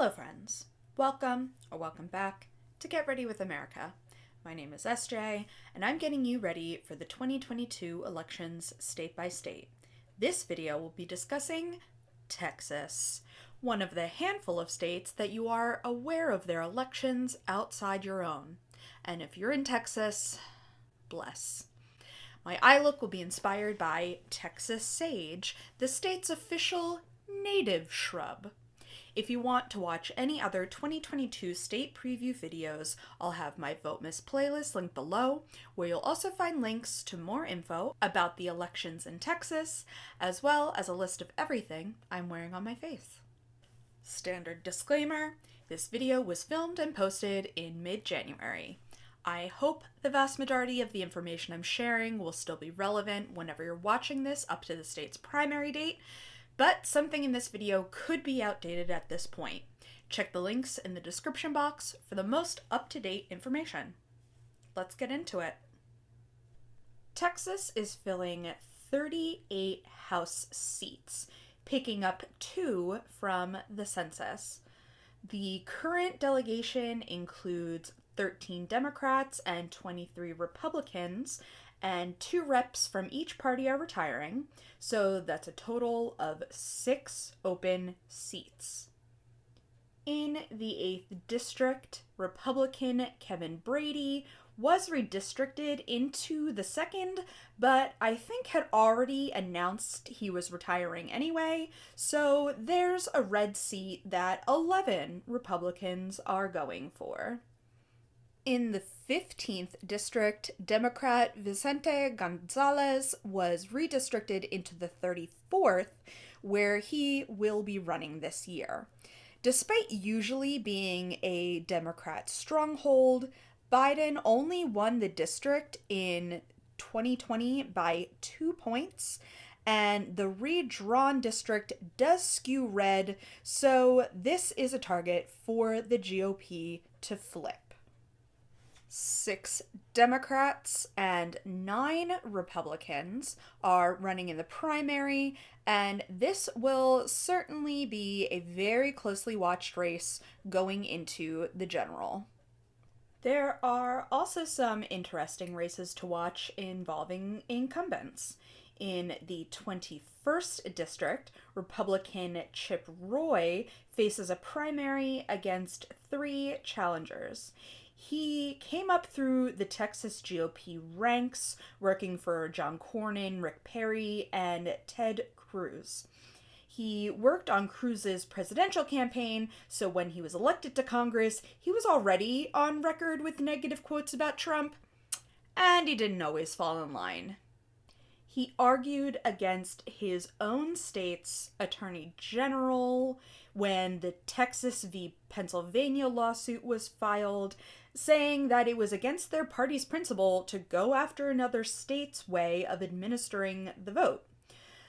Hello friends, welcome or welcome back to Get Ready with America. My name is SJ and I'm getting you ready for the 2022 elections state by state. This video will be discussing Texas, one of the handful of states that you are aware of their elections outside your own. And if you're in Texas, bless. My eye look will be inspired by Texas sage, the state's official native shrub. If you want to watch any other 2022 state preview videos, I'll have my Votemas playlist linked below, where you'll also find links to more info about the elections in Texas, as well as a list of everything I'm wearing on my face. Standard disclaimer, this video was filmed and posted in mid-January. I hope the vast majority of the information I'm sharing will still be relevant whenever you're watching this up to the state's primary date, but something in this video could be outdated at this point. Check the links in the description box for the most up-to-date information. Let's get into it. Texas is filling 38 House seats, picking up 2 from the census. The current delegation includes 13 Democrats and 23 Republicans, and 2 reps from each party are retiring, so that's a total of 6 open seats. In the 8th District, Republican Kevin Brady was redistricted into the 2nd, but I think had already announced he was retiring anyway, so there's a red seat that 11 Republicans are going for. In the 15th District, Democrat Vicente Gonzalez was redistricted into the 34th, where he will be running this year. Despite usually being a Democrat stronghold, Biden only won the district in 2020 by 2 points, and the redrawn district does skew red, so this is a target for the GOP to flip. 6 Democrats and 9 Republicans are running in the primary, and this will certainly be a very closely watched race going into the general. There are also some interesting races to watch involving incumbents. In the 21st District, Republican Chip Roy faces a primary against 3 challengers. He came up through the Texas GOP ranks, working for John Cornyn, Rick Perry, and Ted Cruz. He worked on Cruz's presidential campaign, so when he was elected to Congress, he was already on record with negative quotes about Trump, and he didn't always fall in line. He argued against his own state's attorney general when the Texas v. Pennsylvania lawsuit was filed, saying that it was against their party's principle to go after another state's way of administering the vote.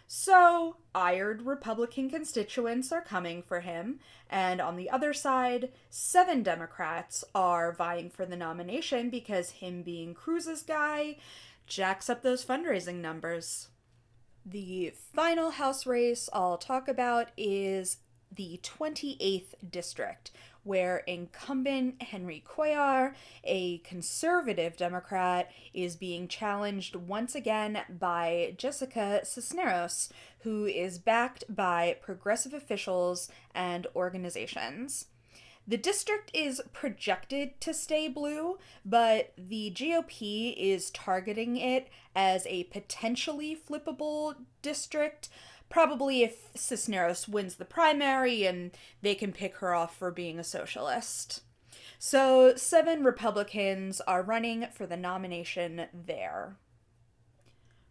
So, ired Republican constituents are coming for him, and on the other side, 7 Democrats are vying for the nomination because him being Cruz's guy jacks up those fundraising numbers. The final House race I'll talk about is the 28th District, where incumbent Henry Cuellar, a conservative Democrat, is being challenged once again by Jessica Cisneros, who is backed by progressive officials and organizations. The district is projected to stay blue, but the GOP is targeting it as a potentially flippable district, probably if Cisneros wins the primary and they can pick her off for being a socialist. So 7 Republicans are running for the nomination there.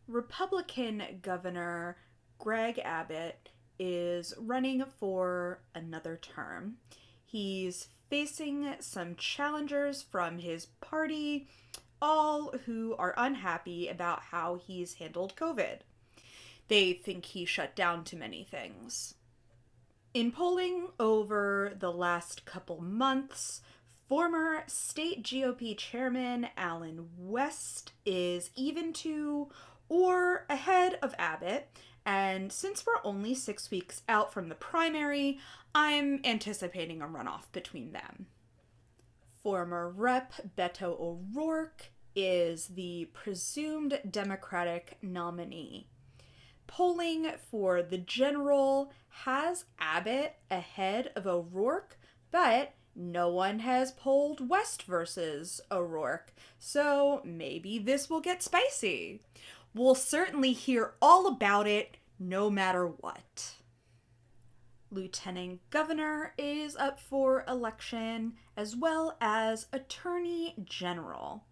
Republican Governor Greg Abbott is running for another term. He's facing some challengers from his party, all who are unhappy about how he's handled COVID. They think he shut down too many things. In polling over the last couple months, former state GOP chairman Allen West is even to or ahead of Abbott, And since we're only 6 weeks out from the primary, I'm anticipating a runoff between them. Former Rep. Beto O'Rourke is the presumed Democratic nominee. Polling for the general has Abbott ahead of O'Rourke, but no one has polled West versus O'Rourke, so maybe this will get spicy. We'll certainly hear all about it no matter what. Lieutenant Governor is up for election, as well as Attorney General.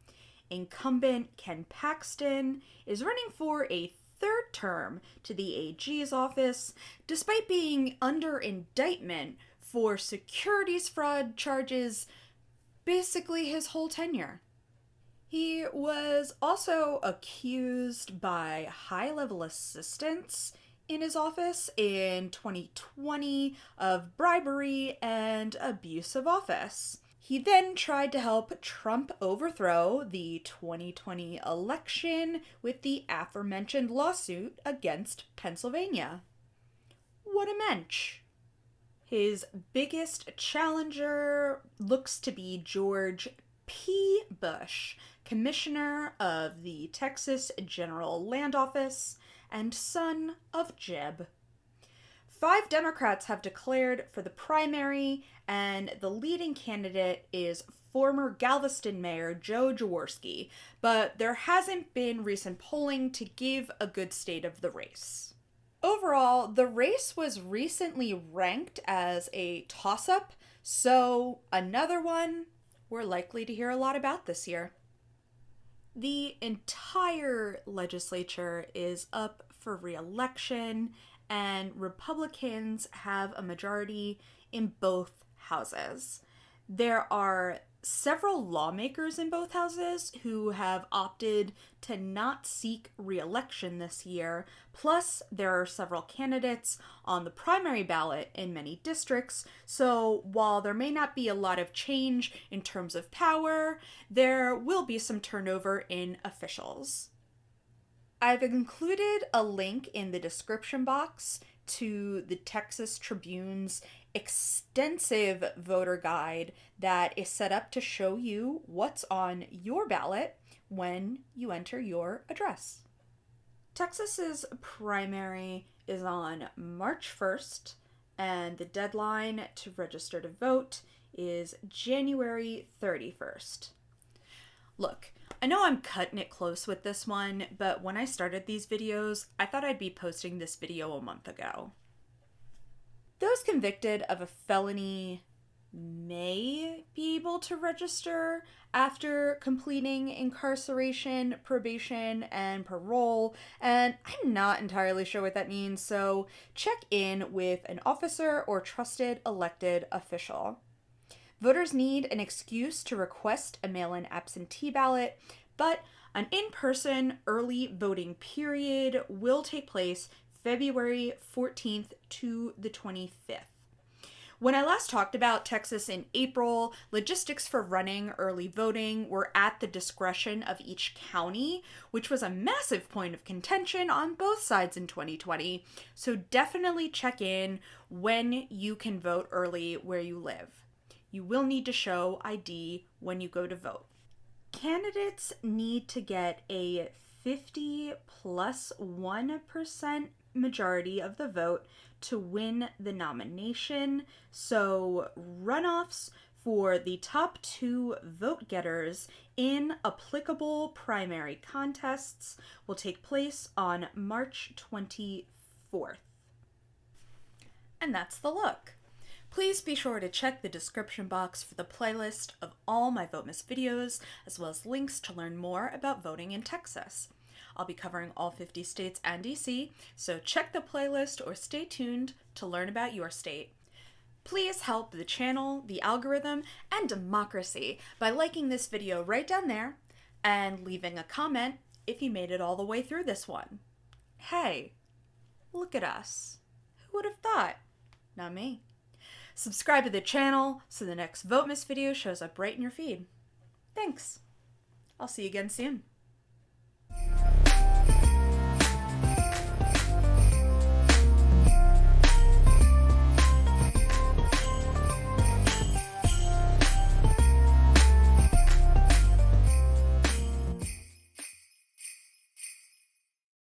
Incumbent Ken Paxton is running for a third term to the AG's office, despite being under indictment for securities fraud charges basically his whole tenure. He was also accused by high-level assistants in his office in 2020 of bribery and abuse of office. He then tried to help Trump overthrow the 2020 election with the aforementioned lawsuit against Pennsylvania. What a mensch. His biggest challenger looks to be George P. Bush, Commissioner of the Texas General Land Office and son of Jeb. 5 Democrats have declared for the primary, and the leading candidate is former Galveston Mayor Joe Jaworski, but there hasn't been recent polling to give a good state of the race. Overall, the race was recently ranked as a toss-up, so another one we're likely to hear a lot about this year. The entire legislature is up for re-election, and Republicans have a majority in both houses. There are several lawmakers in both houses who have opted to not seek re-election this year, plus there are several candidates on the primary ballot in many districts, so while there may not be a lot of change in terms of power, there will be some turnover in officials. I've included a link in the description box to the Texas Tribune's extensive voter guide that is set up to show you what's on your ballot when you enter your address. Texas's primary is on March 1st, and the deadline to register to vote is January 31st. Look, I know I'm cutting it close with this one, but when I started these videos, I thought I'd be posting this video a month ago. Those convicted of a felony may be able to register after completing incarceration, probation, and parole, and I'm not entirely sure what that means, so check in with an officer or trusted elected official. Voters need an excuse to request a mail-in absentee ballot, but an in-person early voting period will take place February 14th to the 25th. When I last talked about Texas in April, logistics for running early voting were at the discretion of each county, which was a massive point of contention on both sides in 2020, so definitely check in when you can vote early where you live. You will need to show ID when you go to vote. Candidates need to get a 50 plus 1% majority of the vote to win the nomination, so runoffs for the top 2 vote getters in applicable primary contests will take place on March 24th. And that's the look. Please be sure to check the description box for the playlist of all my Votemas videos, as well as links to learn more about voting in Texas. I'll be covering all 50 states and DC, so check the playlist or stay tuned to learn about your state. Please help the channel, the algorithm, and democracy by liking this video right down there and leaving a comment if you made it all the way through this one. Hey, look at us. Who would have thought? Not me. Subscribe to the channel so the next Votemas video shows up right in your feed. Thanks. I'll see you again soon.